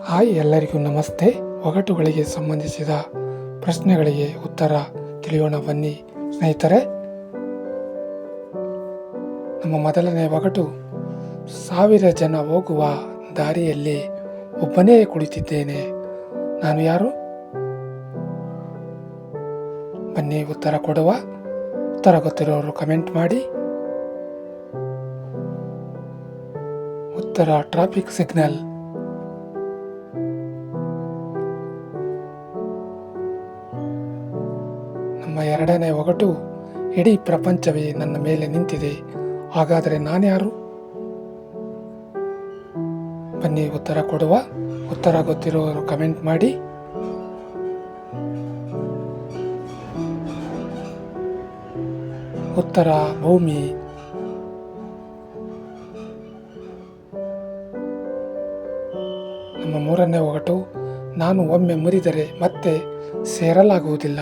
Hi, ಎಲ್ಲರಿಗೂ ನಮಸ್ತೆ. ಒಗಟುಗಳಿಗೆ ಸಂಬಂಧಿಸಿದ ಪ್ರಶ್ನೆಗಳಿಗೆ ಉತ್ತರ ತಿಳಿಯೋಣ ಬನ್ನಿ ಸ್ನೇಹಿತರೆ. ನಮ್ಮ ಮೊದಲನೇ ಒಗಟು. 1000 ಜನ ಹೋಗುವ ದಾರಿಯಲ್ಲಿ ಒಬ್ಬನೇ ಕುಳಿತಿದ್ದೇನೆ, ನಾನು ಯಾರು? ಬನ್ನಿ ಉತ್ತರ ಕೊಡುವ. ಉತ್ತರ ಗೊತ್ತಿರೋರು ಕಮೆಂಟ್ ಮಾಡಿ. ಉತ್ತರ ಟ್ರಾಫಿಕ್ ಸಿಗ್ನಲ್. ನಮ್ಮ ಎರಡನೇ ಒಗಟು. ಇಡೀ ಪ್ರಪಂಚವೇ ನನ್ನ ಮೇಲೆ ನಿಂತಿದೆ, ಹಾಗಾದರೆ ನಾನ್ಯಾರು? ಬನ್ನಿ ಉತ್ತರ ಕೊಡುವ. ಉತ್ತರ ಗೊತ್ತಿರುವವರು ಕಮೆಂಟ್ ಮಾಡಿ. ಉತ್ತರ ಭೂಮಿ. ನಮ್ಮ ಮೂರನೇ ಒಗಟು. ನಾನು ಒಮ್ಮೆ ಮುರಿದರೆ ಮತ್ತೆ ಸೇರಲಾಗುವುದಿಲ್ಲ,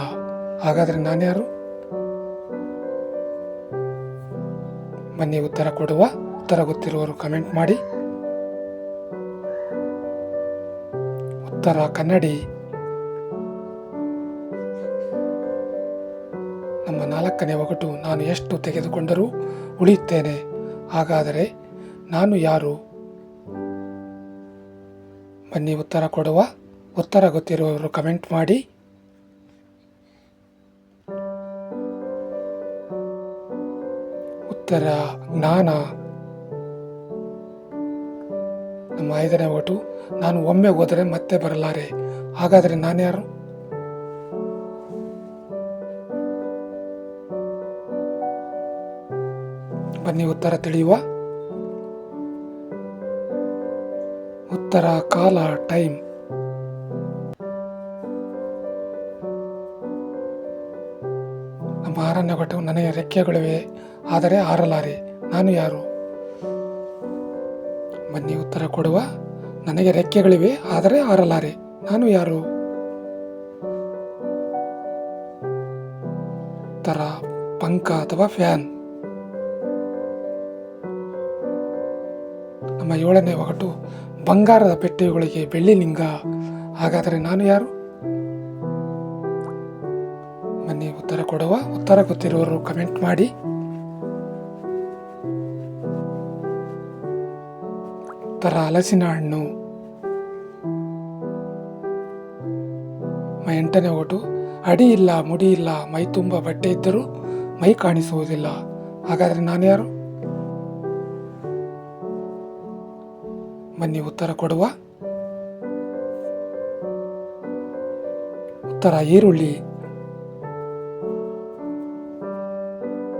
ಹಾಗಾದರೆ ನಾನ್ಯಾರು? ಬನ್ನಿ ಉತ್ತರ ಕೊಡುವ. ಉತ್ತರ ಗೊತ್ತಿರುವವರು ಕಮೆಂಟ್ ಮಾಡಿ. ಉತ್ತರ ಕನ್ನಡಿ. ನಮ್ಮ ನಾಲ್ಕನೇ ಒಗಟು. ನಾನು ಎಷ್ಟು ತೆಗೆದುಕೊಂಡರೂ ಉಳಿಯುತ್ತೇನೆ, ಹಾಗಾದರೆ ನಾನು ಯಾರು? ಬನ್ನಿ ಉತ್ತರ ಕೊಡುವ. ಉತ್ತರ ಗೊತ್ತಿರುವವರು ಕಮೆಂಟ್ ಮಾಡಿ. ಉತ್ತರ ಜ್ಞಾನ. ನಮ್ಮ ಐದನೇ ಒಗಟು. ನಾನು ಒಮ್ಮೆ ಹೋದರೆ ಮತ್ತೆ ಬರಲಾರೆ, ಹಾಗಾದರೆ ನಾನ್ಯಾರು? ಬನ್ನಿ ಉತ್ತರ ತಿಳಿಯುವ. ಉತ್ತರ ಕಾಲ, ಟೈಮ್. ನಮ್ಮ ಆರನೇ ಒಗಟು. ನನಗೆ ರೆಕ್ಕೆಗಳಿವೆ, ಆದರೆ ಹಾರಲಾರೆ, ನಾನು ಯಾರು? ಬನ್ನಿ ಉತ್ತರ ಕೊಡುವ. ನನಗೆ ರೆಕ್ಕೆಗಳಿವೆ, ಆದರೆ ಹಾರಲಾರೆ, ನಾನು ಯಾರು? ಉತ್ತರ ಪಂಖ ಅಥವಾ ಫ್ಯಾನ್. ನಮ್ಮ ಏಳನೇ ಒಗಟು. ಬಂಗಾರದ ಪೆಟ್ಟಿಗೆಗಳಿಗೆ ಬೆಳ್ಳಿ ಲಿಂಗ, ಹಾಗಾದರೆ ನಾನು ಯಾರು? ಬನ್ನಿ ಉತ್ತರ ಕೊಡುವ. ಉತ್ತರ ಗೊತ್ತಿರುವವರು ಕಮೆಂಟ್ ಮಾಡಿ. ಉತ್ತರ ಹಲಸಿನ ಹಣ್ಣು. ಎಂಟನೇ ಒಗಟು. ಅಡಿ ಇಲ್ಲ, ಮುಡಿ ಇಲ್ಲ, ಮೈ ತುಂಬ ಬಟ್ಟೆ ಇದ್ದರೂ ಮೈ ಕಾಣಿಸುವುದಿಲ್ಲ, ಹಾಗಾದರೆ ನಾನ್ಯಾರು? ಬನ್ನಿ ಉತ್ತರ ಕೊಡುವ. ಉತ್ತರ ಈರುಳ್ಳಿ.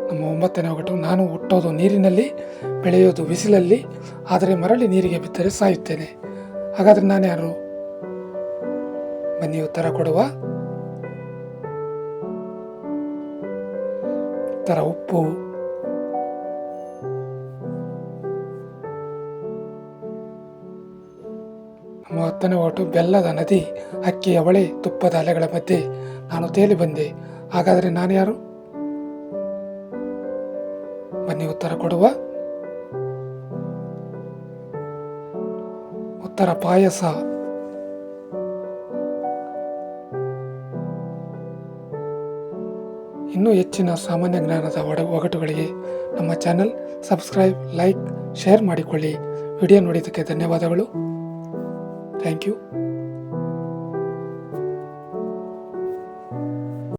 ನಮ್ಮ ಒಂಬತ್ತನೇ ಒಗಟು. ನಾನು ಹುಟ್ಟೋದು ನೀರಿನಲ್ಲಿ, ಬೆಳೆಯೋದು ಬಿಸಿಲಲ್ಲಿ, ಆದರೆ ಮರಳಿ ನೀರಿಗೆ ಬಿದ್ದರೆ ಸಾಯುತ್ತೇನೆ, ಹಾಗಾದರೆ ನಾನ್ಯಾರು? ಬನ್ನಿ ಉತ್ತರ ಕೊಡುವ. ಉತ್ತರ ಉಪ್ಪು. ನಮ್ಮ ಹತ್ತನೇ ಒಗಟು. ಬೆಲ್ಲದ ನದಿ, ಅಕ್ಕಿಯ ಹೊಳೆ, ತುಪ್ಪದ ಅಲೆಗಳ ಮಧ್ಯೆ ನಾನು ತೇಲಿ ಬಂದೆ, ಹಾಗಾದರೆ ನಾನ್ಯಾರು? ಬನ್ನಿ ಉತ್ತರ ಕೊಡುವ. ಉತ್ತರ ಪಾಯಸ. ಇನ್ನೂ ಹೆಚ್ಚಿನ ಸಾಮಾನ್ಯ ಜ್ಞಾನದ ಒಗಟುಗಳಿಗೆ ನಮ್ಮ ಚಾನೆಲ್ ಸಬ್ಸ್ಕ್ರೈಬ್, ಲೈಕ್, ಶೇರ್ ಮಾಡಿಕೊಳ್ಳಿ. ವಿಡಿಯೋ ನೋಡಿದ್ದಕ್ಕೆ ಧನ್ಯವಾದಗಳು. Thank you.